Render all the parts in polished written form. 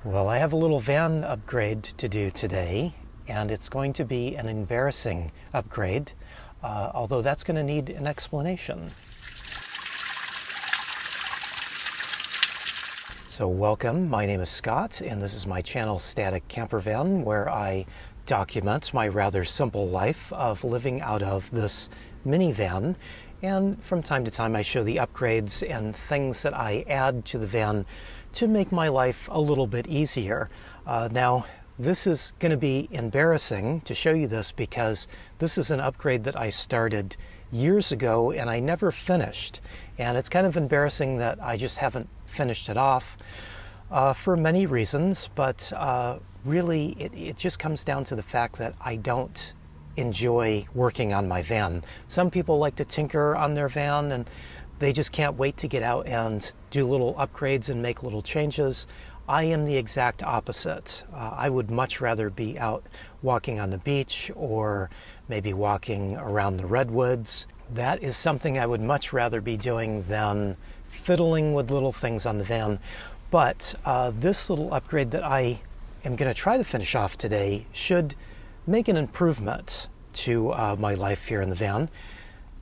Well, I have a little van upgrade to do today, and it's going to be an embarrassing upgrade, although that's going to need an explanation. So welcome, my name is Scott, and this is my channel StaticCampervan, where I document my rather simple life of living out of this minivan. And from time to time I show the upgrades and things that I add to the van to make my life a little bit easier. Now, this is going to be embarrassing to show you this because this is an upgrade that I started years ago and I never finished. And it's kind of embarrassing that I just haven't finished it off for many reasons, but really it just comes down to the fact that I don't enjoy working on my van. Some people like to tinker on their van and they just can't wait to get out and do little upgrades and make little changes. I am the exact opposite. I would much rather be out walking on the beach or maybe walking around the redwoods. That is something I would much rather be doing than fiddling with little things on the van. But this little upgrade that I am going to try to finish off today should make an improvement to my life here in the van.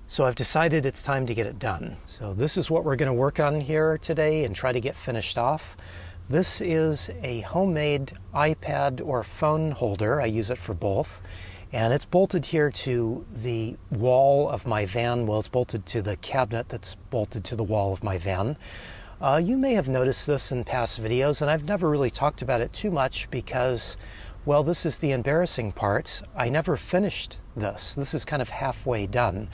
So I've decided it's time to get it done. So this is what we're going to work on here today and try to get finished off. This is a homemade iPad or phone holder. I use it for both. And it's bolted here to the wall of my van. Well, it's bolted to the cabinet that's bolted to the wall of my van. You may have noticed this in past videos, and I've never really talked about it too much because, well, this is the embarrassing part. I never finished this. This is kind of halfway done.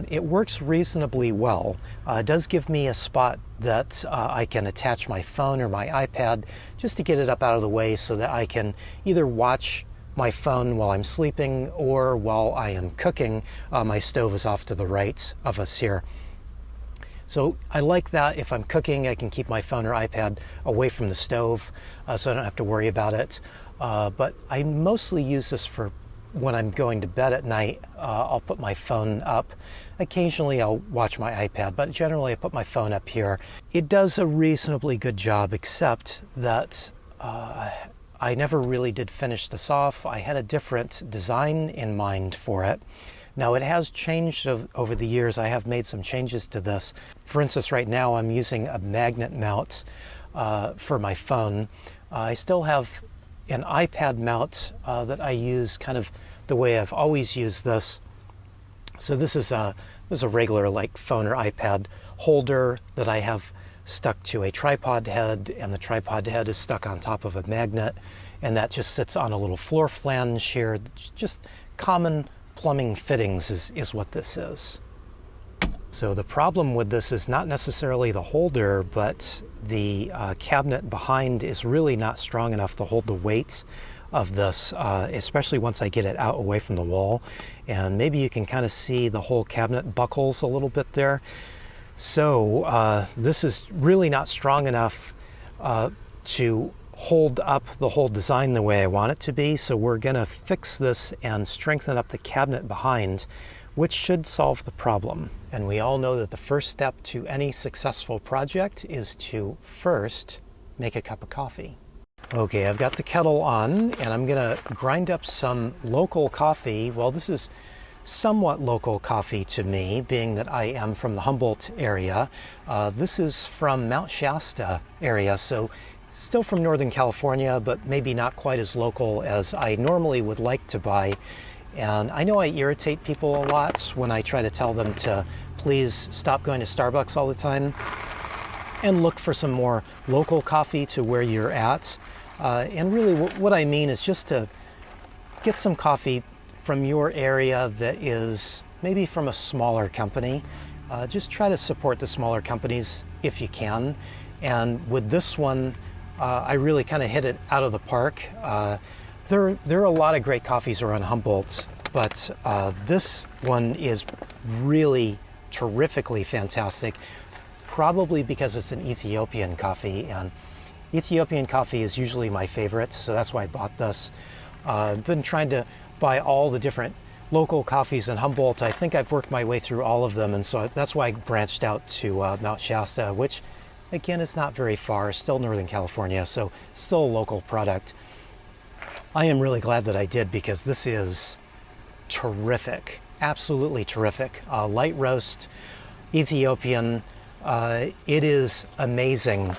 It works reasonably well. It does give me a spot that I can attach my phone or my iPad just to get it up out of the way so that I can either watch my phone while I'm sleeping or while I am cooking. My stove is off to the right of us here. So I like that. If I'm cooking, I can keep my phone or iPad away from the stove so I don't have to worry about it. But I mostly use this for when I'm going to bed at night. I'll put my phone up. Occasionally I'll watch my iPad, but generally I put my phone up here. It does a reasonably good job, except that I never really did finish this off. I had a different design in mind for it. Now it has changed over the years. I have made some changes to this. For instance, right now I'm using a magnet mount for my phone. I still have an iPad mount that I use kind of the way I've always used this. So this is a regular like phone or iPad holder that I have stuck to a tripod head, and the tripod head is stuck on top of a magnet, and that just sits on a little floor flange here. Just common plumbing fittings is what this is. So the problem with this is not necessarily the holder, but the cabinet behind is really not strong enough to hold the weight of this, especially once I get it out away from the wall. And maybe you can kind of see the whole cabinet buckles a little bit there. So this is really not strong enough to hold up the whole design the way I want it to be. So we're going to fix this and strengthen up the cabinet behind, which should solve the problem. And we all know that the first step to any successful project is to first make a cup of coffee. Okay, I've got the kettle on and I'm going to grind up some local coffee. Well, this is somewhat local coffee to me, being that I am from the Humboldt area. This is from Mount Shasta area, so still from Northern California, but maybe not quite as local as I normally would like to buy. And I know I irritate people a lot when I try to tell them to please stop going to Starbucks all the time and look for some more local coffee to where you're at. And really what I mean is just to get some coffee from your area that is maybe from a smaller company. Just try to support the smaller companies if you can. And with this one, I really kind of hit it out of the park. There are a lot of great coffees around Humboldt, but this one is really terrifically fantastic, probably because it's an Ethiopian coffee, and Ethiopian coffee is usually my favorite, so that's why I bought this. I've been trying to buy all the different local coffees in Humboldt. I think I've worked my way through all of them, and so that's why I branched out to Mount Shasta, which again, is not very far, still Northern California, so still a local product. I am really glad that I did, because this is terrific, absolutely terrific. Light roast, Ethiopian, it is amazing.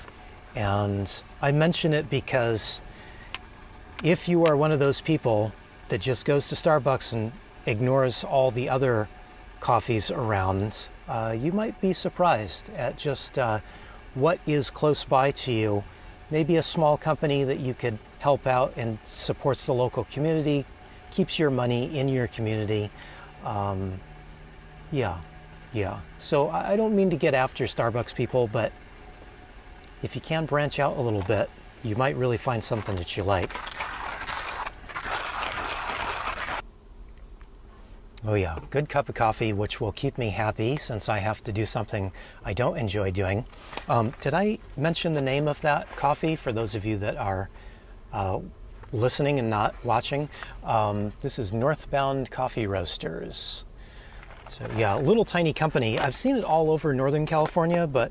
And I mention it because if you are one of those people that just goes to Starbucks and ignores all the other coffees around, you might be surprised at just what is close by to you. Maybe a small company that you could help out and supports the local community, keeps your money in your community. Yeah. So I don't mean to get after Starbucks people, but if you can branch out a little bit, you might really find something that you like. Oh yeah, good cup of coffee, which will keep me happy since I have to do something I don't enjoy doing. Did I mention the name of that coffee for those of you that are listening and not watching? This is Northbound Coffee Roasters. So yeah, a little tiny company. I've seen it all over Northern California, but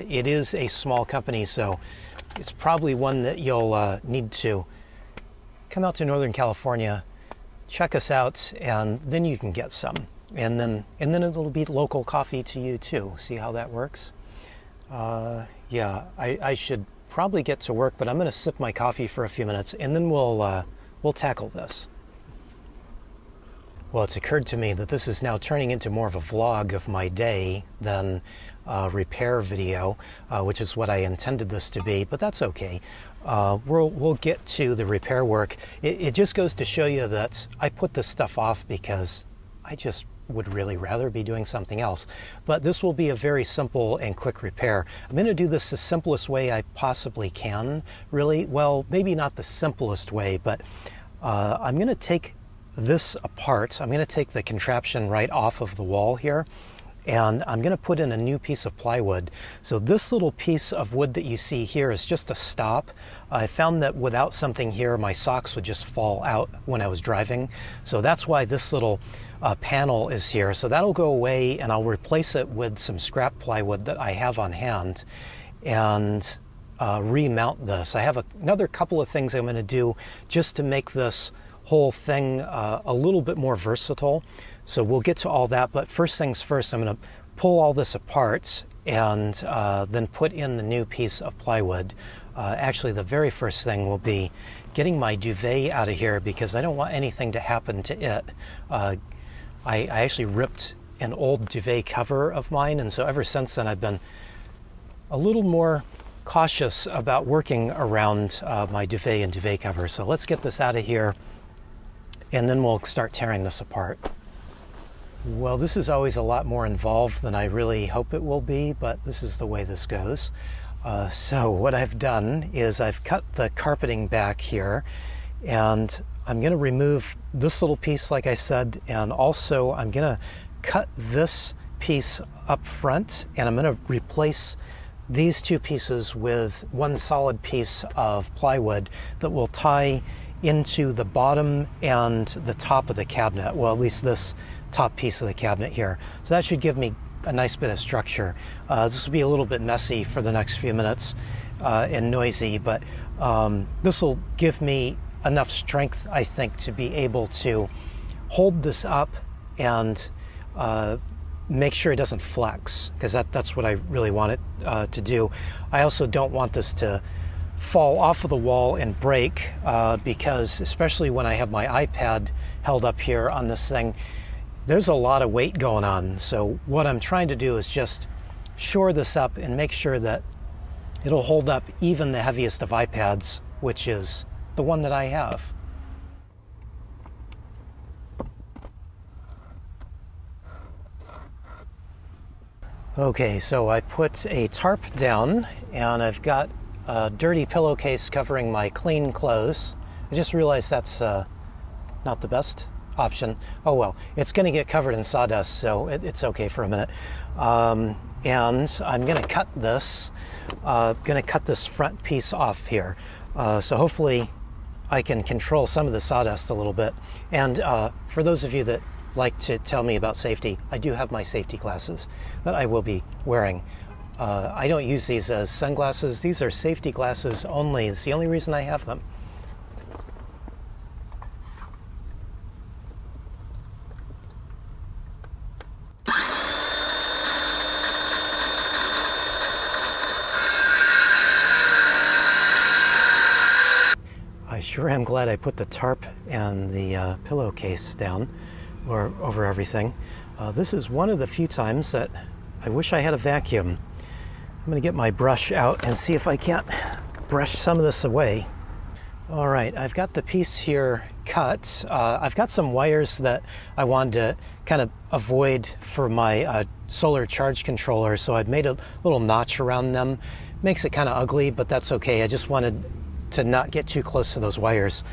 it is a small company, so it's probably one that you'll need to come out to Northern California, check us out, and then you can get some. And then it'll be local coffee to you too. See how that works? Yeah, I should probably get to work, but I'm going to sip my coffee for a few minutes, and then we'll tackle this. Well, it's occurred to me that this is now turning into more of a vlog of my day than a repair video, which is what I intended this to be, but that's okay. We'll get to the repair work. It just goes to show you that I put this stuff off because I just would really rather be doing something else. But this will be a very simple and quick repair. I'm going to do this the simplest way I possibly can, really. Well, maybe not the simplest way, but I'm going to take this apart. I'm going to take the contraption right off of the wall here, and I'm going to put in a new piece of plywood. So this little piece of wood that you see here is just a stop. I found that without something here, my socks would just fall out when I was driving. So that's why this little panel is here. So that'll go away, and I'll replace it with some scrap plywood that I have on hand and remount this. I have another couple of things I'm going to do just to make this whole thing a little bit more versatile. So we'll get to all that, but first things first, I'm going to pull all this apart and then put in the new piece of plywood. Actually, the very first thing will be getting my duvet out of here, because I don't want anything to happen to it. I actually ripped an old duvet cover of mine, and so ever since then I've been a little more cautious about working around my duvet and duvet cover. So let's get this out of here, and then we'll start tearing this apart. Well, this is always a lot more involved than I really hope it will be, but this is the way this goes. So what I've done is I've cut the carpeting back here, and I'm going to remove this little piece, like I said, and also I'm going to cut this piece up front, and I'm going to replace these two pieces with one solid piece of plywood that will tie into the bottom and the top of the cabinet. Well, at least this top piece of the cabinet here. So that should give me a nice bit of structure. This will be a little bit messy for the next few minutes and noisy, but this will give me enough strength, I think, to be able to hold this up and make sure it doesn't flex, because that's what I really want it to do. I also don't want this to fall off of the wall and break, because especially when I have my iPad held up here on this thing, there's a lot of weight going on. So what I'm trying to do is just shore this up and make sure that it'll hold up even the heaviest of iPads, which is the one that I have. Okay, so I put a tarp down, and I've got a dirty pillowcase covering my clean clothes. I just realized that's not the best option. Oh well, it's going to get covered in sawdust, so it's okay for a minute. And I'm going to cut this. Front piece off here. So hopefully I can control some of the sawdust a little bit. And for those of you that like to tell me about safety, I do have my safety glasses that I will be wearing. I don't use these as sunglasses. These are safety glasses only. It's the only reason I have them. I sure am glad I put the tarp and the pillowcase down or over everything. This is one of the few times that I wish I had a vacuum. I'm going to get my brush out and see if I can't brush some of this away. All right, I've got the piece here cut. I've got some wires that I wanted to kind of avoid for my solar charge controller, so I've made a little notch around them. Makes it kind of ugly, but that's okay. I just wanted to not get too close to those wires.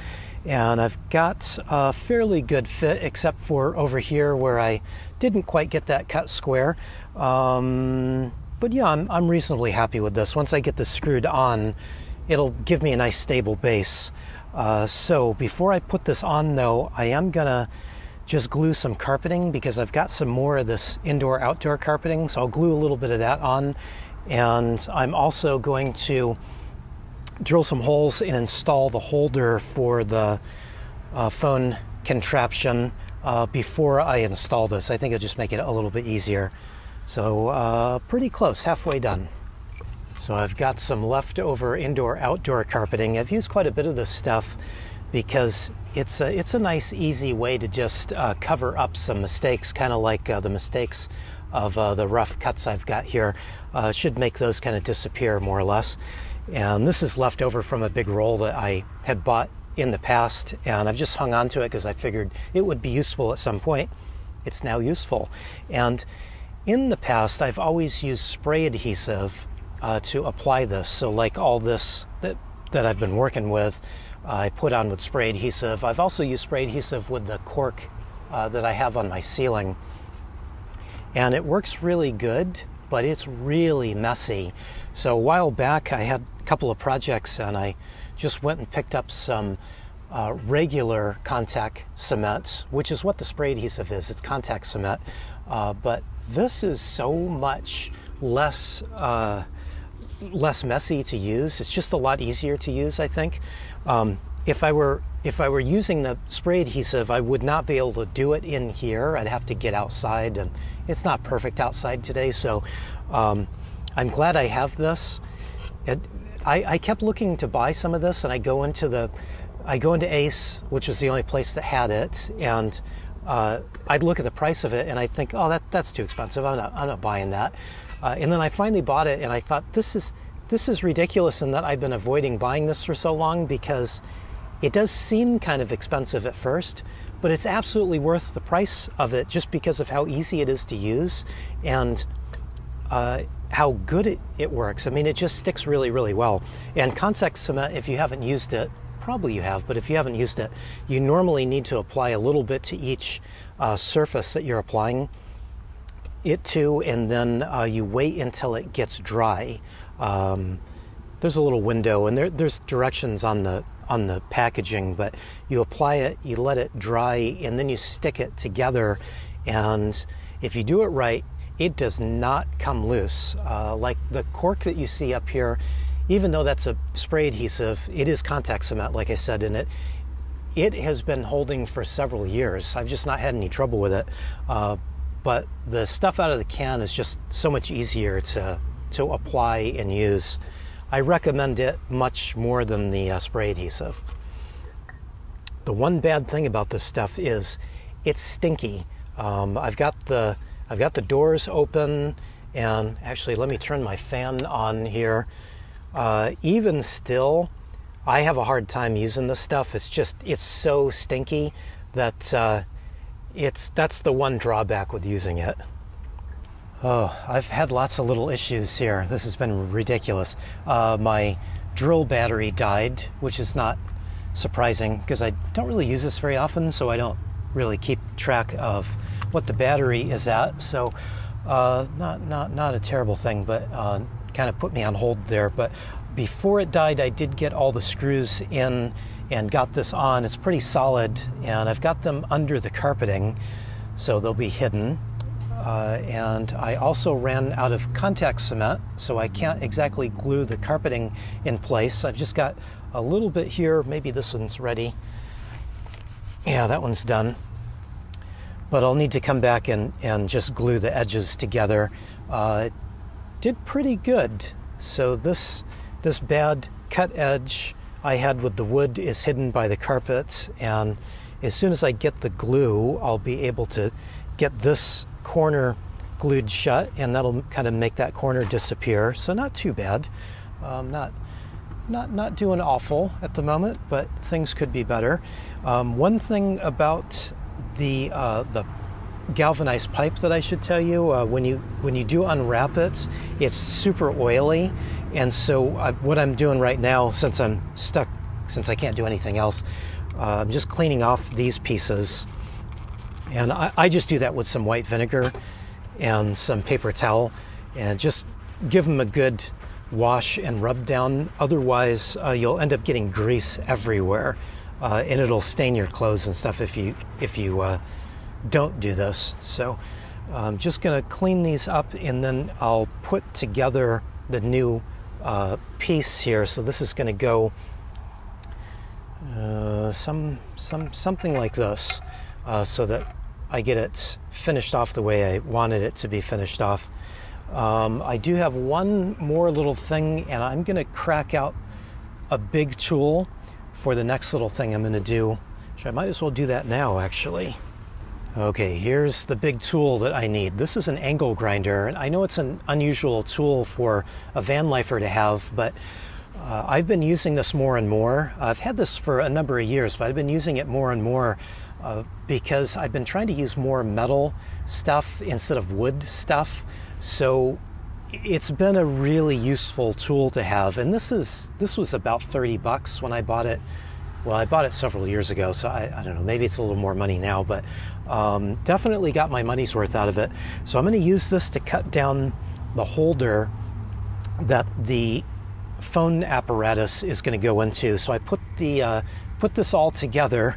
And I've got a fairly good fit, except for over here where I didn't quite get that cut square. But yeah, I'm reasonably happy with this. Once I get this screwed on, it'll give me a nice stable base. So before I put this on though, I am gonna just glue some carpeting because I've got some more of this indoor-outdoor carpeting. So I'll glue a little bit of that on. And I'm also going to drill some holes and install the holder for the phone contraption before I install this. I think it'll just make it a little bit easier. So pretty close, halfway done. So I've got some leftover indoor-outdoor carpeting. I've used quite a bit of this stuff because it's a nice, easy way to just cover up some mistakes, kind of like the mistakes of the rough cuts I've got here. Should make those kind of disappear more or less. And this is left over from a big roll that I had bought in the past, and I've just hung on to it because I figured it would be useful at some point. It's now useful. And in the past, I've always used spray adhesive to apply this. So like all this that I've been working with, I put on with spray adhesive. I've also used spray adhesive with the cork that I have on my ceiling. And it works really good, but it's really messy. So a while back, I had a couple of projects and I just went and picked up some regular contact cement, which is what the spray adhesive is. It's contact cement. But this is so much less messy to use. It's just a lot easier to use, I think. If I were using the spray adhesive, I would not be able to do it in here. I'd have to get outside, and it's not perfect outside today. So I'm glad I have this. I kept looking to buy some of this, and I go into Ace, which was the only place that had it, and I'd look at the price of it, and I'd think, oh, that's too expensive. I'm not buying that. And then I finally bought it, and I thought, this is ridiculous, in that I've been avoiding buying this for so long because it does seem kind of expensive at first, but it's absolutely worth the price of it just because of how easy it is to use and how good it works. I mean, it just sticks really, really well. And contact cement, if you haven't used it, probably you have, but if you haven't used it, you normally need to apply a little bit to each surface that you're applying it to, and then you wait until it gets dry. There's a little window, and there's directions on the packaging, but you apply it, you let it dry, and then you stick it together. And if you do it right, it does not come loose. Like the cork that you see up here, even though that's a spray adhesive, it is contact cement, like I said, and it has been holding for several years. I've just not had any trouble with it. But the stuff out of the can is just so much easier to apply and use. I recommend it much more than the spray adhesive. The one bad thing about this stuff is it's stinky. I've got the doors open, and actually let me turn my fan on here. Even still, I have a hard time using this stuff. It's so stinky that that's the one drawback with using it. Oh, I've had lots of little issues here. This has been ridiculous. My drill battery died, which is not surprising because I don't really use this very often, so I don't really keep track of what the battery is at. So not a terrible thing, but kind of put me on hold there. But before it died, I did get all the screws in and got this on. It's pretty solid, and I've got them under the carpeting, so they'll be hidden. and I also ran out of contact cement, so I can't exactly glue the carpeting in place. I've just got a little bit here. Maybe this one's ready. Yeah, that one's done. But I'll need to come back and just glue the edges together. It did pretty good. So this bad cut edge I had with the wood is hidden by the carpet, and as soon as I get the glue, I'll be able to get this corner glued shut, and that'll kind of make that corner disappear. So not too bad. Not doing awful at the moment, but things could be better. One thing about the galvanized pipe that I should tell you, when you do unwrap it, it's super oily, and so what I'm doing right now, since I'm stuck, since I can't do anything else, I'm just cleaning off these pieces, and I just do that with some white vinegar and some paper towel, and just give them a good wash and rub down. Otherwise, you'll end up getting grease everywhere, and it'll stain your clothes and stuff if you don't do this. So I'm just going to clean these up, and then I'll put together the new piece here. So this is going to go something like this, so that I get it finished off the way I wanted it to be finished off. I do have one more little thing, and I'm going to crack out a big tool for the next little thing I'm going to do. I might as well do that now, actually. Okay, here's the big tool that I need. This is an angle grinder, and I know it's an unusual tool for a van lifer to have, but I've been using this more and more. I've had this for a number of years, but I've been using it more and more because I've been trying to use more metal stuff instead of wood stuff. So it's been a really useful tool to have, and this was about $30 when I bought it. Well, I bought it several years ago, so I don't know, maybe it's a little more money now, but definitely got my money's worth out of it. So I'm going to use this to cut down the holder that the phone apparatus is going to go into. So I put this all together.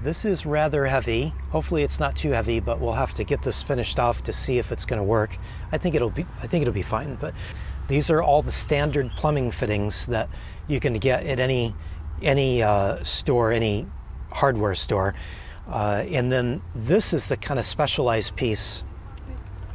This is rather heavy. Hopefully it's not too heavy, but we'll have to get this finished off to see if it's going to work. I think it'll be fine. But these are all the standard plumbing fittings that you can get at any store, any hardware store. And then this is the kind of specialized piece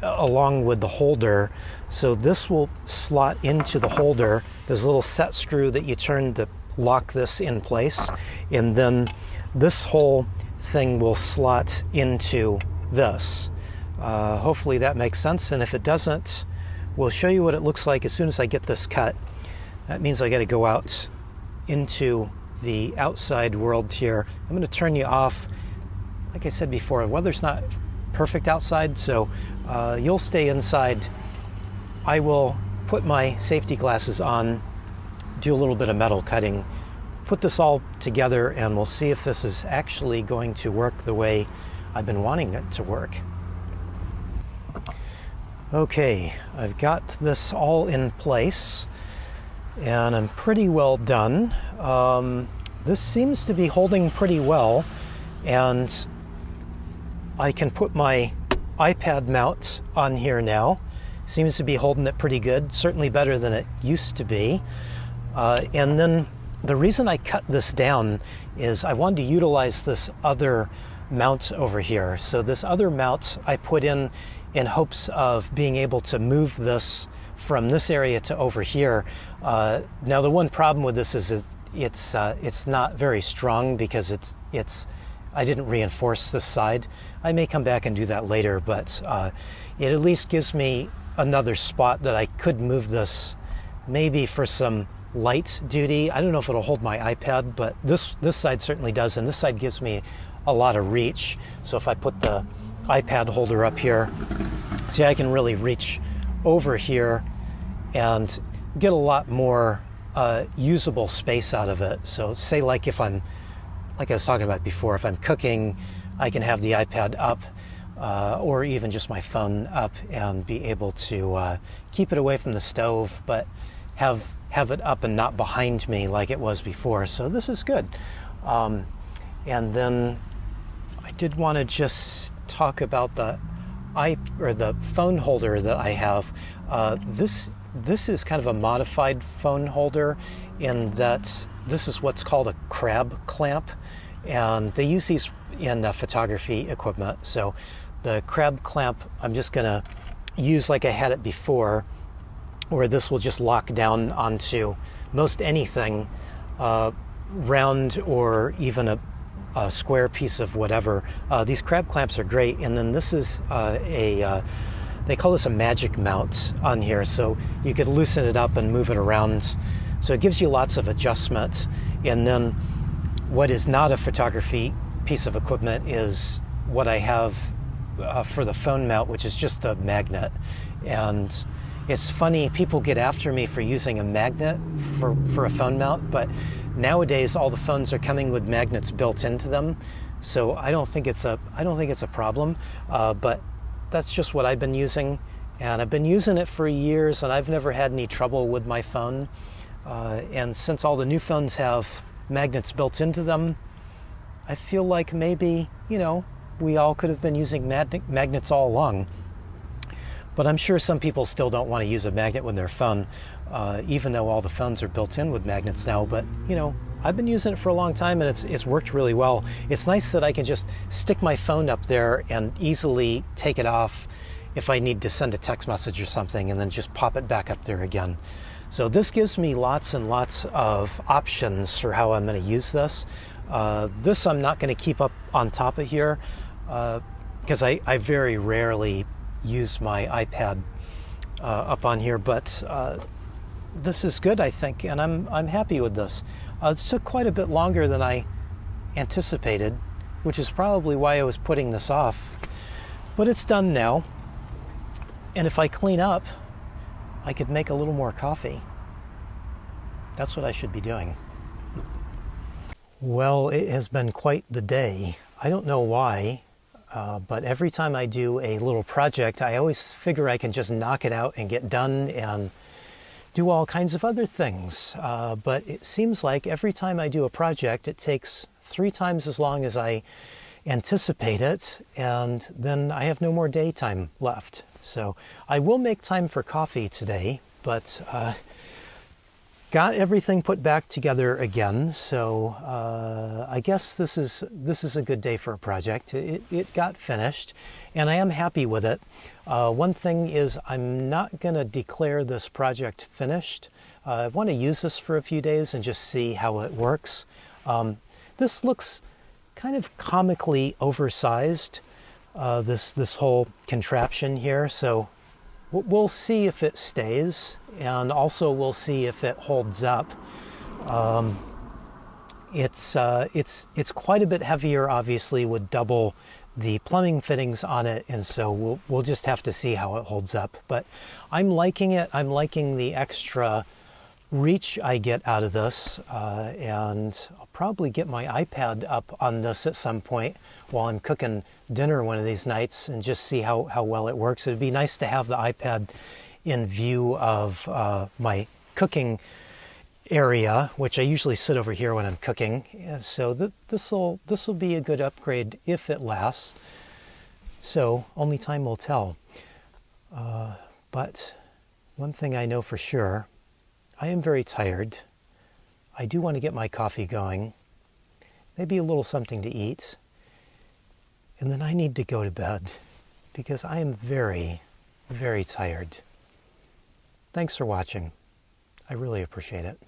along with the holder. So this will slot into the holder. There's a little set screw that you turn to lock this in place, and then this whole thing will slot into this. Hopefully that makes sense, and if it doesn't, we'll show you what it looks like as soon as I get this cut. That means I got to go out into the outside world here. I'm going to turn you off. Like I said before, the weather's not perfect outside, so you'll stay inside. I will put my safety glasses on, do a little bit of metal cutting, put this all together, and we'll see if this is actually going to work the way I've been wanting it to work. Okay, I've got this all in place, and I'm pretty well done. This seems to be holding pretty well, and I can put my iPad mount on here now. Seems to be holding it pretty good, certainly better than it used to be. And then the reason I cut this down is I wanted to utilize this other mount over here. So this other mount I put in hopes of being able to move this from this area to over here. Now the one problem with this is it's not very strong because I didn't reinforce this side. I may come back and do that later, but it at least gives me another spot that I could move this maybe for some light duty. I don't know if it'll hold my iPad, but this side certainly does, and this side gives me a lot of reach. So if I put the iPad holder up here, see, I can really reach over here and get a lot more usable space out of it. So say like if I'm, like I was talking about before, if I'm cooking, I can have the iPad up, or even just my phone up, and be able to keep it away from the stove, but have it up and not behind me like it was before. So this is good. And then I did want to just talk about the the phone holder that I have, this is kind of a modified phone holder in that this is what's called a crab clamp, and they use these in photography equipment. So the crab clamp I'm just gonna use like I had it before, where this will just lock down onto most anything, round or even a square piece of whatever. These crab clamps are great. And then this is they call this a magic mount on here, so you could loosen it up and move it around. So it gives you lots of adjustment. And then what is not a photography piece of equipment is what I have for the phone mount, which is just a magnet. And it's funny, people get after me for using a magnet for a phone mount, but nowadays all the phones are coming with magnets built into them, so I don't think it's a problem. But that's just what I've been using, and I've been using it for years, and I've never had any trouble with my phone. And since all the new phones have magnets built into them, I feel like maybe, we all could have been using magnets all along. But I'm sure some people still don't want to use a magnet with their phone, even though all the phones are built in with magnets now. But, I've been using it for a long time, and it's worked really well. It's nice that I can just stick my phone up there and easily take it off if I need to send a text message or something, and then just pop it back up there again. So this gives me lots and lots of options for how I'm going to use this. This I'm not going to keep up on top of here, because I very rarely use my iPad up on here, but this is good, I think, and I'm happy with this. It took quite a bit longer than I anticipated, which is probably why I was putting this off. But it's done now, and if I clean up, I could make a little more coffee. That's what I should be doing. Well, it has been quite the day. I don't know why, but every time I do a little project, I always figure I can just knock it out and get done and do all kinds of other things. But it seems like every time I do a project, it takes 3 times as long as I anticipate it, and then I have no more daytime left. So I will make time for coffee today, but got everything put back together again. So I guess this is a good day for a project. It got finished, and I am happy with it. One thing is I'm not going to declare this project finished. I want to use this for a few days and just see how it works. This looks kind of comically oversized, this whole contraption here. So we'll see if it stays, and also we'll see if it holds up. It's quite a bit heavier, obviously, with double the plumbing fittings on it, and so we'll just have to see how it holds up. But I'm liking it. I'm liking the extra reach I get out of this, and I'll probably get my iPad up on this at some point while I'm cooking dinner one of these nights and just see how well it works. It'd be nice to have the iPad in view of my cooking area, which I usually sit over here when I'm cooking. And so this will be a good upgrade if it lasts. So only time will tell. But one thing I know for sure, I am very tired. I do want to get my coffee going, maybe a little something to eat, and then I need to go to bed because I am very, very tired. Thanks for watching. I really appreciate it.